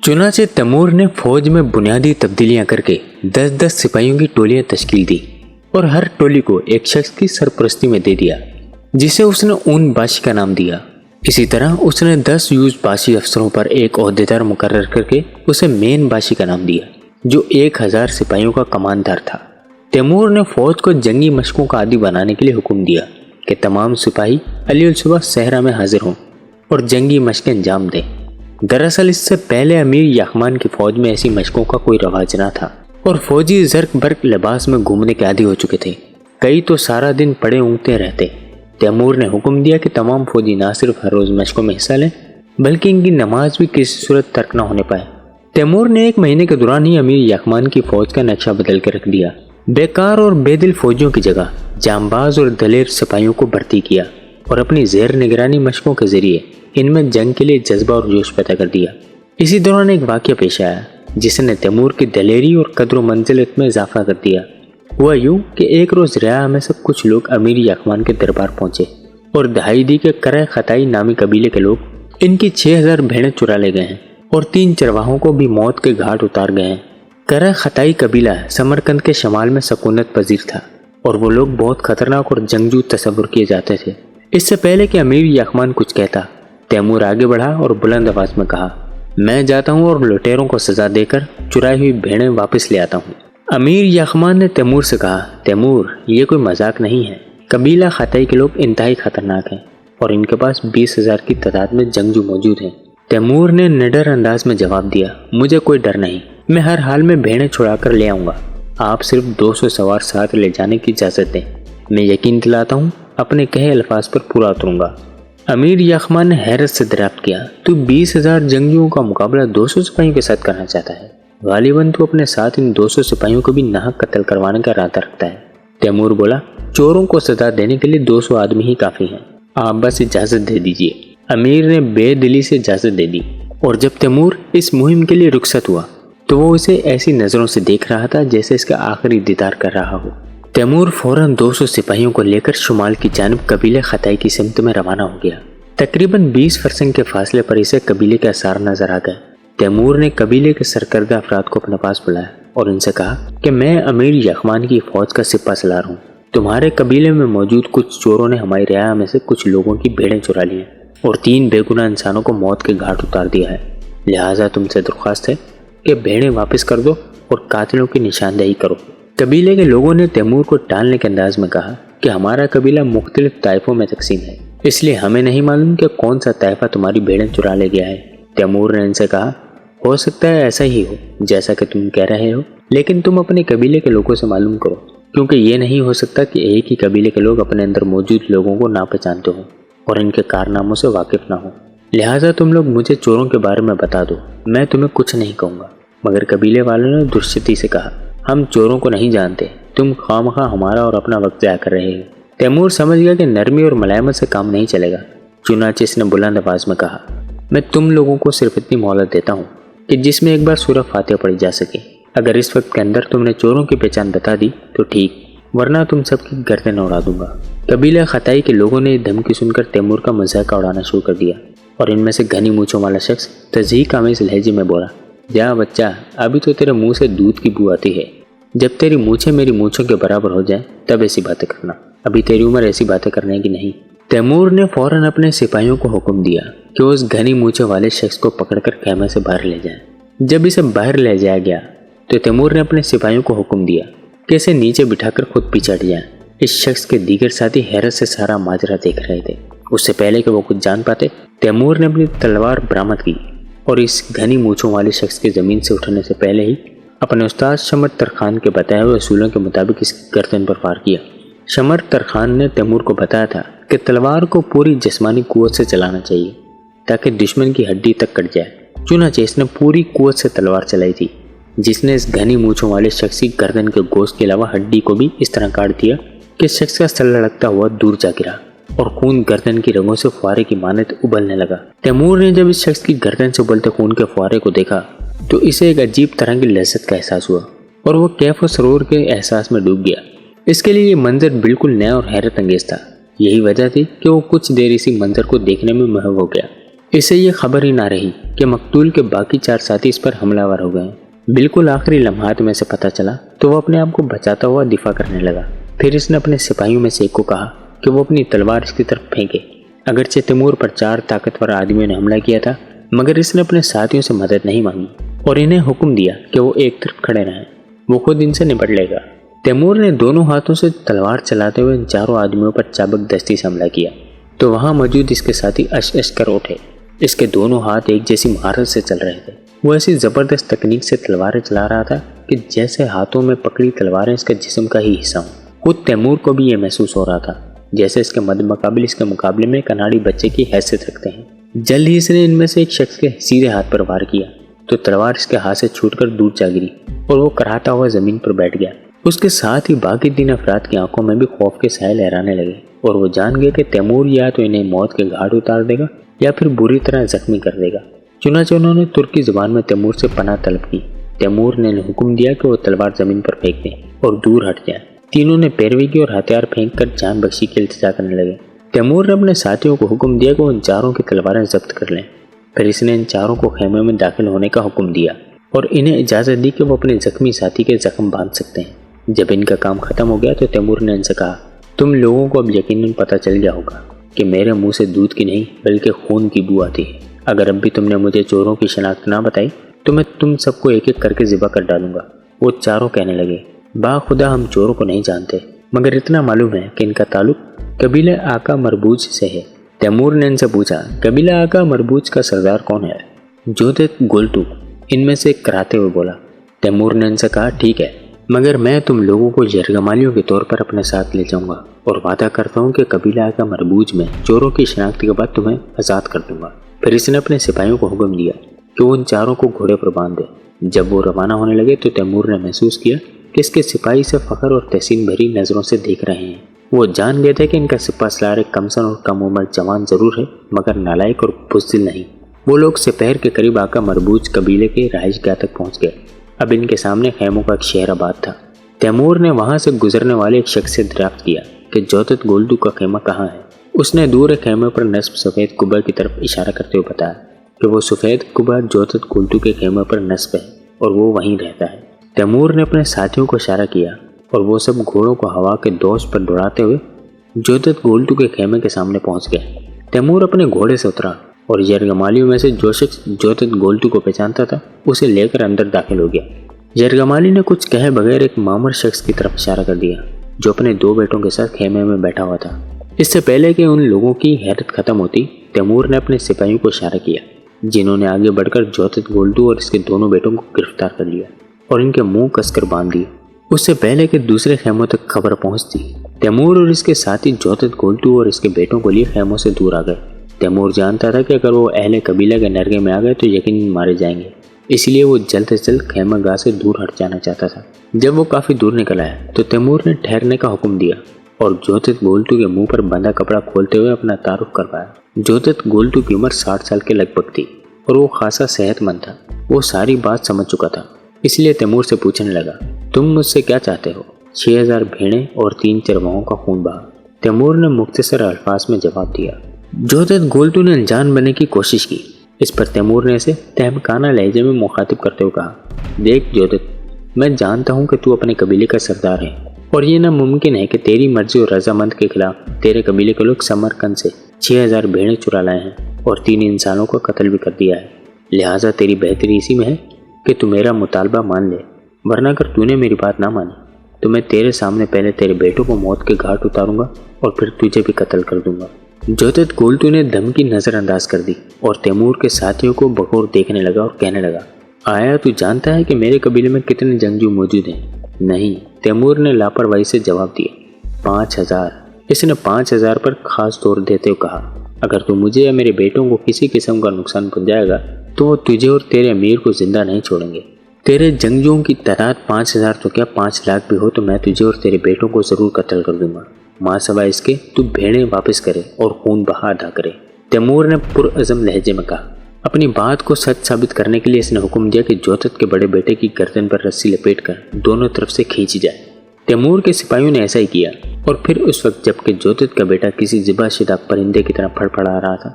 चुनाचे तैमूर ने फौज में बुनियादी तब्दीलियां करके 10-10 सिपाहियों की टोलियां तश्कील दी और हर टोली को एक शख्स की सरपरस्ती में दे दिया, जिसे उसने ऊन बाशी का नाम दिया। इसी तरह उसने 10 यूज बाशी अफसरों पर एक ओहदेदार मुकर्रर करके उसे मेन बाशी का नाम दिया, जो 1000 सिपाहियों का कमानदार था। तैमूर ने फौज को जंगी मशकों का आदी बनाने के लिए हुक्म दिया कि तमाम सिपाही अली सुबह सहरा में हाजिर हों और जंगी मशकें अंजाम दें। दरअसल इससे पहले अमीर याखमान की फौज में ऐसी मशकों का कोई रवाज न था और फौजी जर्क बर्क लिबास में घूमने के आदी हो चुके थे। कई तो सारा दिन पड़े ऊँगते रहते। तैमूर ने हुक्म दिया कि तमाम फौजी न सिर्फ हर रोज मशकों में हिस्सा लें, बल्कि इनकी नमाज भी किसी सूरत तर्क न होने पाए। तैमूर ने 1 महीने के दौरान ही अमीर याखमान की फौज का नक्शा बदल के रख दिया। बेकार और बेदिल फौजियों की जगह जांबाज और दलेर सिपाहियों को भर्ती किया और अपनी ज़ेर निगरानी मशकों के जरिए इनमें जंग के लिए जज्बा और जोश पैदा कर दिया। इसी दौरान एक वाक़या पेश आया जिसने तैमूर की दलेरी और कदर मंजिलत में इजाफा कर दिया। हुआ यूं कि एक रोज़ रियाया में से कुछ लोग अमीर याखमान के दरबार पहुंचे और दहाई दी के करे खताई नामी कबीले के लोग इनकी 6000 भेड़ें चुरा ले गए हैं और 3 चरवाहों को भी मौत के घाट उतार गए हैं। करे खताई कबीला समरकंद के शमाल में सकूनत पजीर था और वो लोग बहुत खतरनाक और जंगजू तस्वुर किए जाते थे। इससे पहले कि अमीर याखमान कुछ कहता, तैमूर आगे बढ़ा और बुलंद आवाज में कहा, मैं जाता हूँ और लुटेरों को सजा देकर चुराई हुई भेड़ें वापस ले आता हूँ। अमीर याखमान ने तैमूर से कहा, तैमूर ये कोई मजाक नहीं है। कबीला खताई के लोग इंतहाई खतरनाक हैं और इनके पास 20,000 की तादाद में जंगजू मौजूद हैं। तैमूर ने निडर अंदाज में जवाब दिया, मुझे कोई डर नहीं, मैं हर हाल में भेड़ें छुड़ा कर ले आऊँगा। आप सिर्फ 200 सवार साथ ले जाने की इजाज़त दें, मैं यकीन दिलाता हूँ अपने कहे अल्फाज पर पूरा उतरूँगा। अमीर याखमान ने हैरत से दरियाफ्त किया, तू 20,000 जंगियों का मुकाबला 200 सिपाहियों के साथ करना चाहता है? गालिबन तू अपने साथ इन 200 सिपाहियों को भी नाहक कत्ल करवाने का इरादा रखता है। तैमूर बोला, चोरों को सजा देने के लिए 200 आदमी ही काफ़ी हैं, आप बस इजाज़त दे दीजिए। अमीर ने बेदिली से इजाज़त दे दी और जब तैमूर इस मुहिम के लिए रुखसत हुआ तो वो इसे ऐसी नज़रों से देख रहा था जैसे इसका आखिरी दीदार कर रहा हो। तैमूर फौरन 200 सिपाहियों को लेकर शुमाल की जानिब कबीले खताई की सिमत में रवाना हो गया। तकरीबन 20 फरसंग के फासले पर इसे कबीले के आसार नजर आ गए। तैमूर ने कबीले के सरकर्दा अफराद को अपने पास बुलाया और उनसे कहा कि मैं अमीर याखमान की फौज का सिपा सलार हूँ। तुम्हारे कबीले में मौजूद कुछ चोरों ने हमारी रियाया में से कुछ लोगों की भेड़ें चुरा ली हैं और 3 बेगुनाह इंसानों को मौत के घाट उतार दिया है। लिहाजा तुमसे दरख्वास्त है कि भेड़ें वापस कर दो और कातिलों की निशानदेही करो। कबीले के लोगों ने तैमूर को टालने के अंदाज में कहा कि हमारा कबीला मुख्तलिफ ताइफों में तकसीम है, इसलिए हमें नहीं मालूम कि कौन सा ताइफा तुम्हारी भेड़ें चुरा ले गया है। तैमूर ने इनसे कहा, हो सकता है ऐसा ही हो जैसा कि तुम कह रहे हो, लेकिन तुम अपने कबीले के लोगों से मालूम करो, क्योंकि ये नहीं हो सकता कि एक ही कबीले के लोग अपने अंदर मौजूद लोगों को ना पहचानते हो और इनके कारनामों से वाकिफ ना हो। लिहाजा तुम लोग मुझे चोरों के बारे में बता दो, मैं तुम्हें कुछ नहीं कहूँगा। मगर कबीले वालों ने दुर्शती से कहा, हम चोरों को नहीं जानते, तुम खामखा हमारा और अपना वक्त ज़ाया कर रहे हो। तैमूर समझ गया कि नरमी और मलायमत से काम नहीं चलेगा। चुनाचे इसने बुलंद आवाज में कहा, मैं तुम लोगों को सिर्फ इतनी मोहलत देता हूँ कि जिसमें एक बार सूरह फातिहा पढ़ी जा सके। अगर इस वक्त के अंदर तुमने चोरों की पहचान बता दी तो ठीक, वरना तुम सबकी गर्दन उड़ा दूंगा। कबीला खताई के लोगों ने धमकी सुनकर तैमूर का मजाक उड़ाना शुरू कर दिया और इनमें से घनी मूंछों वाला शख्स तज़हीक आमेज़ लहजे में बोला, जा बच्चा, अभी तो तेरे मुंह से दूध की बू आती है। जब तेरी मूछें मेरी मूछों के बराबर हो जाए तब ऐसी बातें करना, अभी तेरी उम्र ऐसी बातें करने की नहीं। तैमूर ने फौरन अपने सिपाहियों को हुक्म दिया कि उस घनी मूछों वाले शख्स को पकड़कर खेमे से बाहर ले जाएं। जब इसे बाहर ले जाया गया तो तैमूर ने अपने सिपाहियों को हुक्म दिया कि इसे नीचे बिठाकर खुद पीछे हट जाएं। इस शख्स के दीगर साथी हैरत से सारा माजरा देख रहे थे। उससे पहले कि वो कुछ जान पाते, तैमूर ने अपनी तलवार बरामद की और इस घनी मूछों वाले शख्स के ज़मीन से उठने से पहले ही अपने उस्ताद शमर तरखान के बताए हुए असूलों के मुताबिक इसकी गर्दन पर फार किया। शमर तरखान ने तैमूर को बताया था कि तलवार को पूरी जिस्मानी कुव्वत से चलाना चाहिए ताकि दुश्मन की हड्डी तक कट जाए। चुनांचे इसने पूरी कुव्वत से तलवार चलाई थी, जिसने इस घनी मूछों वाले शख्स की गर्दन के गोश्त के अलावा हड्डी को भी इस तरह काट दिया कि शख्स का सर लड़कता हुआ दूर जा गिरा और खून गर्दन की रगों से फुहारे की मानत उबलने लगा। तैमूर ने जब इस शख्स की गर्दन से उबलते खून के फुहारे को देखा तो इसे एक अजीब तरह की लज्जत का एहसास हुआ और वो कैफ और सरूर के एहसास में डूब गया। इसके लिए ये मंजर बिल्कुल नया और हैरत अंगेज था। यही वजह थी कि वो कुछ देर इसी मंजर को देखने में महव हो गया। इसे ये खबर ही ना रही کہ مقتول کے باقی 4 ساتھی اس پر حملہ ہو گئے ہیں۔ بالکل آخری لمحات میں سے پتہ چلا تو وہ اپنے آپ کو بچاتا ہوا دفاع کرنے لگا۔ پھر اس نے اپنے سپاہیوں میں سے ایک کو کہا کہ وہ اپنی تلوار اس کی طرف پھینکے۔ اگرچہ تیمور پر 4 طاقتور آدمیوں نے حملہ کیا تھا، مگر اس نے اپنے ساتھیوں سے مدد نہیں مانگی اور انہیں حکم دیا کہ وہ ایک طرف کھڑے رہیں، وہ خود ان سے نپٹ لے گا۔ تیمور نے دونوں ہاتھوں سے تلوار چلاتے ہوئے ان 4 آدمیوں پر چابک دستی سے حملہ کیا تو وہاں موجود اس کے ساتھی اش کر اٹھے۔ اس کے دونوں ہاتھ ایک جیسی مہارت سے چل رہے تھے۔ وہ ایسی زبردست تکنیک سے تلواریں چلا رہا تھا کہ جیسے ہاتھوں میں پکڑی تلواریں اس کے جسم کا ہی حصہ ہوں۔ خود تیمور کو بھی یہ محسوس ہو رہا تھا جیسے اس کے مد مقابل اس کے مقابلے میں ایک اناڑی بچے کی حیثیت رکھتے ہیں۔ جلد ہی اس نے ان میں سے ایک شخص کے سیدھے ہاتھ پر وار کیا تو تلوار اس کے ہاتھ سے چھوٹ کر دور جا گری اور وہ کراہتا ہوا زمین پر بیٹھ گیا۔ اس کے ساتھ ہی باقی 3 افراد کی آنکھوں میں بھی خوف کے سائے لہرانے لگے اور وہ جان گئے کہ تیمور یا تو انہیں موت کے گھاٹ اتار دے گا یا پھر بری طرح زخمی کر دے گا۔ چنانچہ انہوں نے ترکی زبان میں تیمور سے پناہ طلب کی۔ تیمور نے حکم دیا کہ وہ تلوار زمین پر پھینک دیں اور دور ہٹ جائیں۔ تینوں نے پیروی کی اور ہتھیار پھینک کر جان بخشی کی التجا کرنے لگے۔ تیمور نے اپنے ساتھیوں کو حکم دیا کہ وہ ان 4 کی تلواریں ضبط کر لیں۔ پھر اس نے ان 4 کو خیمے میں داخل ہونے کا حکم دیا اور انہیں اجازت دی کہ وہ اپنے زخمی ساتھی کے زخم باندھ سکتے ہیں۔ جب ان کا کام ختم ہو گیا تو تیمور نے ان سے کہا، تم لوگوں کو اب یقیناً پتہ چل گیا ہوگا کہ میرے منہ سے دودھ کی نہیں بلکہ خون کی بو آتی ہے۔ اگر اب بھی تم نے مجھے چوروں کی شناخت نہ بتائی تو میں تم سب کو ایک ایک کر کے ذبح کر ڈالوں گا۔ وہ 4 کہنے لگے، با خدا ہم چوروں کو نہیں جانتے، مگر اتنا معلوم ہے کہ ان کا تعلق قبیلہ آقا مربوج سے ہے۔ تیمور نے ان سے پوچھا، قبیلہ آقا مربوج کا سردار کون ہے؟ جودت گولتو ان میں سے کراتے ہوئے بولا۔ تیمور نے ان سے کہا، ٹھیک ہے، مگر میں تم لوگوں کو یرغمالیوں کے طور پر اپنے ساتھ لے جاؤں گا اور وعدہ کرتا ہوں کہ قبیلہ آقا مربوج میں چوروں کی شناخت کے بعد تمہیں آزاد کر دوں گا۔ پھر اس نے اپنے سپاہیوں کو حکم دیا کہ وہ ان 4 کو گھوڑے پر باندھ دیں۔ جب وہ روانہ ہونے لگے تو تیمور نے محسوس کیا کہ اس کے سپاہی سے فخر اور تحسین بھری نظروں سے دیکھ رہے ہیں۔ وہ جان گئے تھے کہ ان کا سپہ سالار ایک کمسن اور کم عمر جوان ضرور ہے مگر نالائق اور بزدل نہیں۔ وہ لوگ سپہر کے قریب آقا مربوج قبیلے کے رہائش گاہ تک پہنچ گئے۔ اب ان کے سامنے خیموں کا ایک شہر آباد تھا۔ تیمور نے وہاں سے گزرنے والے ایک شخص سے دریافت کیا کہ جودت گولدو کا خیمہ کہاں ہے۔ اس نے دور ایک خیمے پر نصب سفید قبہ کی طرف اشارہ کرتے ہوئے بتایا کہ وہ سفید قبہ جودت گولدو کے خیمے پر نصب ہے اور وہ وہیں رہتا ہے۔ تیمور نے اپنے ساتھیوں کو اشارہ کیا اور وہ سب گھوڑوں کو ہوا کے دوش پر دوڑاتے ہوئے جودت گولدو کے خیمے کے سامنے پہنچ گئے۔ تیمور اپنے گھوڑے سے اترا اور یرغمالیوں میں سے جو شخص جودت گولدو کو پہچانتا تھا اسے لے کر اندر داخل ہو گیا۔ یرغمالی نے کچھ کہے بغیر ایک معمر شخص کی طرف اشارہ کر دیا جو اپنے 2 بیٹوں کے ساتھ خیمے میں بیٹھا ہوا تھا۔ اس سے پہلے کہ ان لوگوں کی حیرت ختم ہوتی، تیمور نے اپنے سپاہیوں کو اشارہ کیا جنہوں نے آگے بڑھ کر جودت گولدو اور اس کے دونوں بیٹوں کو گرفتار کر لیا اور ان کے منہ کس کر باندھ دیے۔ اس سے پہلے کہ دوسرے خیموں تک خبر پہنچتی، تیمور اور اس کے ساتھی جودت گولدو اور اس کے بیٹوں کو لیے خیموں سے دور آ گئے۔ تیمور جانتا تھا کہ اگر وہ اہل قبیلہ کے نرغے میں آ گئے تو یقیناً مارے جائیں گے، اس لیے وہ جلد سے جلد خیمہ گاہ سے دور ہٹ جانا چاہتا تھا۔ جب وہ کافی دور نکل آیا تو تیمور نے ٹھہرنے کا حکم دیا اور جودت گولدو کے منہ پر بندھا کپڑا کھولتے ہوئے اپنا تعارف کروایا۔ جودت گولدو کی عمر 60 سال کے لگ بھگ تھی اور وہ خاصا صحت مند تھا۔ وہ ساری بات سمجھ چکا تھا، اس لیے تیمور سے پوچھنے لگا، تم مجھ سے کیا چاہتے ہو؟ 6000 بھیڑیں اور 3 چرواہوں کا خون بہا۔ تیمور نے مختصر الفاظ میں جواب دیا۔ جودت گولدو نے انجان بننے کی کوشش کی۔ اس پر تیمور نے اسے تہمکانہ لہجے میں مخاطب کرتے ہوئے کہا، دیکھ جودت، میں جانتا ہوں کہ تو اپنے قبیلے کا سردار ہے اور یہ ناممکن ہے کہ تیری مرضی اور رضامند کے خلاف تیرے قبیلے کے لوگ سمرقند سے 6000 بھیڑیں چرا لائے ہیں اور 3 انسانوں کا قتل بھی کر دیا ہے۔ لہٰذا تیری بہتری اسی میں ہے کہ تو میرا مطالبہ مان لے، ورنہ اگر تو نے میری بات نہ مانی تو میں تیرے سامنے پہلے تیرے بیٹوں کو موت کے گھاٹ اتاروں گا اور پھر تجھے بھی قتل کر دوں گا۔ جودت گولدو نے دھمکی نظر انداز کر دی اور تیمور کے ساتھیوں کو بغور دیکھنے لگا اور کہنے لگا، آیا تو جانتا ہے کہ میرے قبیلے میں کتنے جنگجو موجود ہیں؟ نہیں، تیمور نے لاپرواہی سے جواب دیا، 5000۔ اس نے 5000 پر خاص طور دیتے ہوئے کہا، اگر تو مجھے یا میرے بیٹوں کو کسی قسم کا نقصان پہنچائے گا تو وہ تجھے اور تیرے امیر کو زندہ نہیں چھوڑیں گے۔ تیرے جنگجوؤں کی تعداد 5000 تو کیا 5 لاکھ بھی ہو تو میں تجھے اور تیرے بیٹوں کو ضرور قتل کر دوں گا، ماں سوائے اس کے تو بھیڑیں واپس کرے اور خون بہا ادا کرے۔ تیمور نے پرعزم لہجے میں کہا۔ اپنی بات کو سچ ثابت کرنے کے لیے اس نے حکم دیا کہ جودت کے بڑے بیٹے کی گردن پر رسی لپیٹ کر دونوں طرف سے کھینچی جائے۔ تیمور کے سپاہیوں نے ایسا ہی کیا اور پھر اس وقت جب کہ جودت کا بیٹا کسی ذبح شدہ پرندے کی طرح پھڑپڑا رہا تھا،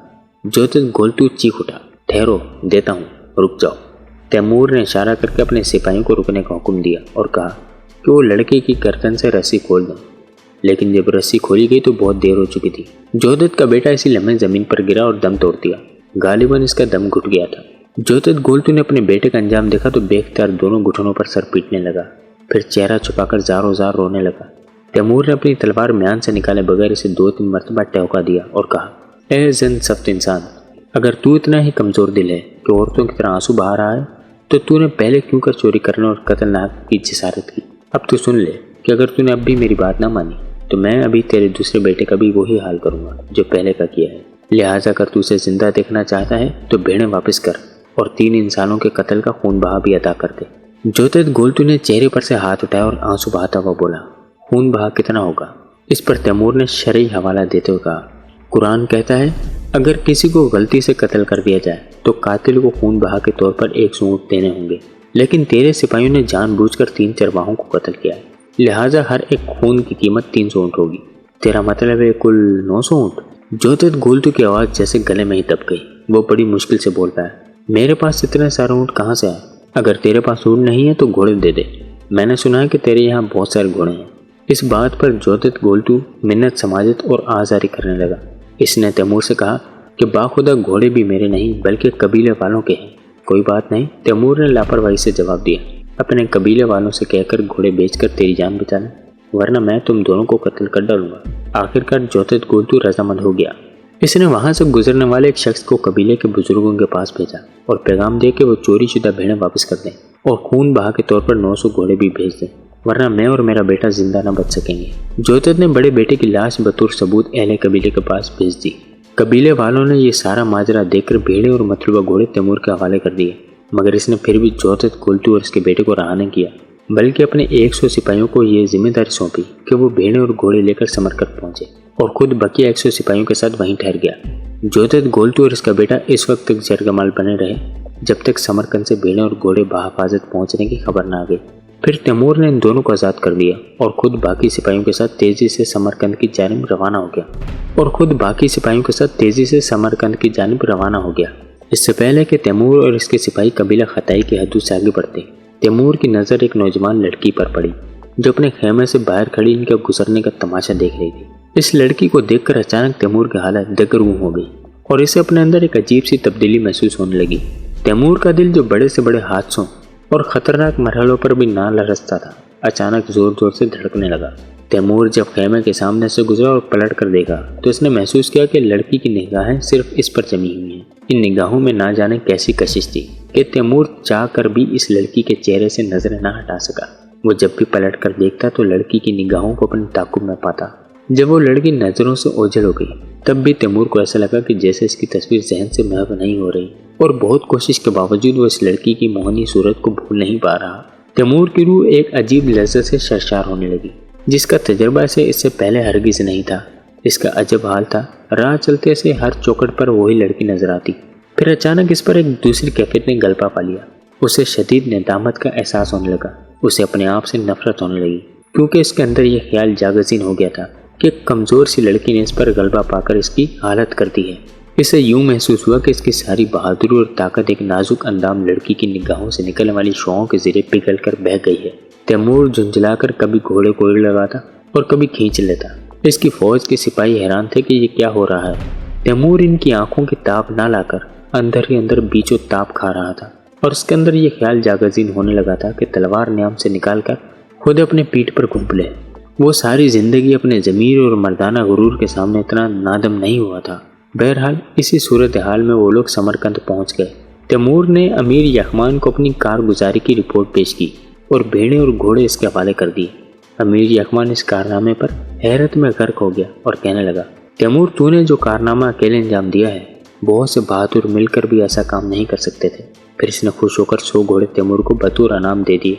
جودت گولدو چیخ اٹھا ठहरो, देता हूँ, रुक जाओ। तैमूर ने इशारा करके अपने सिपाहियों को रुकने का हुक्म दिया और कहा कि वो लड़के की गर्दन से रस्सी खोल दें। लेकिन जब रस्सी खोली गई तो बहुत देर हो चुकी थी। जोतित का बेटा इसी लम्हे जमीन पर गिरा और दम तोड़ दिया। गालिबन इसका दम घुट गया था। जोतित गोल्तू ने अपने बेटे का अंजाम देखा तो बेख्तियार दोनों घुटनों पर सर पीटने लगा, फिर चेहरा छुपाकर जारो जार रोने लगा। तैमूर ने अपनी तलवार म्यान से निकाले बगैर इसे 2-3 मरतबा टहका दिया और कहा, ए जिन सख्त इंसान, अगर तू इतना ही कमजोर दिल है कि औरतों की तरह आंसू बहा रहा है तो तूने पहले क्यों कर चोरी करने और कत्लनाक की जिसारत की। अब तो सुन ले कि अगर तूने अब भी मेरी बात ना मानी तो मैं अभी तेरे दूसरे बेटे का भी वही हाल करूंगा जो पहले का किया है। लिहाजा अगर तू उसे जिंदा देखना चाहता है तो भेड़ें वापस कर और 3 इंसानों के कत्ल का खून बहा भी अदा कर दे। जोतित गोल्तू ने चेहरे पर से हाथ उठाया और आंसू बहाता हुआ बोला, खून बहा कितना होगा? इस पर तैमूर ने शरई हवाला देते हुए कहा, कुरान कहता है अगर किसी को गलती से कत्ल कर दिया जाए तो कातिल को खून बहा के तौर पर 100 ऊँट देने होंगे, लेकिन तेरे सिपाहियों ने जानबूझकर 3 चरवाहों को कत्ल किया है, लिहाजा हर एक खून की कीमत 300 ऊँट होगी। तेरा मतलब है कुल 900 ऊँट? जोतित गोल्तू की आवाज़ जैसे गले में ही दब गई। वो बड़ी मुश्किल से बोल पाया, मेरे पास इतने सारे ऊँट कहाँ से आए? अगर तेरे पास ऊँट नहीं है तो घोड़े दे दे, मैंने सुना है कि तेरे यहाँ बहुत सारे घोड़े हैं। इस बात पर जोतित गोल्तू मिन्नत समाजत और आजारी करने लगा। इसने तैमूर से कहा कि बाखुदा घोड़े भी मेरे नहीं बल्कि कबीले वालों के हैं। कोई बात नहीं, तैमूर ने लापरवाही से जवाब दिया, अपने कबीले वालों से कहकर घोड़े बेचकर तेरी जान बचा ले, वरना मैं तुम दोनों को कत्ल कर डालूंगा। आखिरकार जोतित गोल्तू रजामंद हो गया। इसने वहां से गुजरने वाले एक शख्स को कबीले के बुजुर्गों के पास भेजा और पैगाम दे के वो चोरी शुदा भेड़ें वापस कर दें और खून बहा के तौर पर 900 घोड़े भी भेज दें, वरना मैं और मेरा बेटा जिंदा न बच सकेंगे। जोतित ने बड़े बेटे की लाश बतौर सबूत अहले कबीले के पास भेज दी। कबीले वालों ने ये सारा माजरा देखकर भेड़े और मतलूबा घोड़े तैमूर के हवाले कर दिए, मगर इसने फिर भी जोतित गोल्तू और इसके बेटे को रहा नहीं किया, बल्कि अपने 100 सिपाहियों को ये जिम्मेदारी सौंपी कि वो भेड़े और घोड़े लेकर समरकंद पहुंचे और खुद बकिया 100 सिपाहियों के साथ वहीं ठहर गया। जोतित गोल्तू और इसका बेटा इस वक्त तक जरगमाल बने रहे जब तक समरकंद से भेड़े और घोड़े बहिफाजत पहुंचने की खबर न आ गई। फिर तैमूर ने इन दोनों को आज़ाद कर दिया और खुद बाकी सिपाहियों के साथ तेजी से समरकंद की जानिब रवाना हो गया। इससे पहले कि तैमूर और इसके सिपाही कबीला खताई की हदूद से आगे बढ़ते, तैमूर की नज़र एक नौजवान लड़की पर पड़ी जो अपने खेमे से बाहर खड़ी इनके गुजरने का तमाशा देख रही थी। इस लड़की को देखकर अचानक तैमूर की हालत दगरगूं हो गई और इसे अपने अंदर एक अजीब सी तब्दीली महसूस होने लगी। तैमूर का दिल जो बड़े से बड़े हादसों और खतरनाक मरहलों पर भी ना लरसता था, अचानक जोर जोर से धड़कने लगा। तैमूर जब खेमे के सामने से गुजरा और पलट कर देखा तो इसने महसूस किया कि लड़की की निगाहें सिर्फ इस पर जमी हुई हैं। इन निगाहों में ना जाने कैसी कशिश थी कि तैमूर चाह कर भी इस लड़की के चेहरे से नजरें ना हटा सका। वो जब भी पलट कर देखता तो लड़की की निगाहों को अपने ताकुब में पाता। जब वो लड़की नजरों से ओझल हो गई तब भी तैमूर को ऐसा लगा कि जैसे इसकी तस्वीर जहन से महव नहीं हो रही, और बहुत कोशिश के बावजूद वो इस लड़की की मोहनी सूरत को भूल नहीं पा रहा। तैमूर की रूह एक अजीब लज्जत से सरशार होने लगी जिसका तजर्बा से इससे पहले हरगिज नहीं था। इसका अजब हाल था, राह चलते से हर चौखट पर वही लड़की नजर आती, फिर अचानक इस पर एक दूसरी कैफियत ने गलबा पा लिया। उसे शदीद नेदामत का एहसास होने लगा। उसे अपने आप से नफरत होने लगी क्योंकि इसके अंदर यह ख्याल जागज़ीन हो गया था कि कमज़ोर सी लड़की ने इस पर गलबा पाकर इसकी हालत कर दी है। इसे यूं महसूस हुआ कि इसकी सारी बहादुरी और ताकत एक नाजुक अंदाम लड़की की निगाहों से निकलने वाली शुआओं के ज़रिए पिघल कर बह गई है। तैमूर झुंझलाकर कभी घोड़े को लगाता और कभी खींच लेता। इसकी फौज के सिपाही हैरान थे कि ये क्या हो रहा है। तैमूर इनकी आंखों की ताप ना लाकर अंदर ही अंदर बीचों ताप खा रहा था और उसके अंदर ये ख्याल जागज़ीन होने लगा था कि तलवार न्याम से निकालकर खुद अपने पीठ पर घुंप ले। वो सारी जिंदगी अपने ज़मीर और मर्दाना गुरूर के सामने इतना नादम नहीं हुआ था। बहरहाल इसी सूरत हाल में वो लोग समरकंद पहुंच गए। तैमूर ने अमीर यखमान को अपनी कारगुजारी की रिपोर्ट पेश की और भेड़े और घोड़े इसके हवाले कर दिए। अमीर यखमान इस कारनामे पर हैरत में गर्क हो गया और कहने लगा, तैमूर, तूने जो कारनामा अकेले अंजाम दिया है, बहुत से बहादुर मिलकर भी ऐसा काम नहीं कर सकते थे। फिर इसने खुश होकर 100 घोड़े तैमूर को बतौर इनाम दे दिए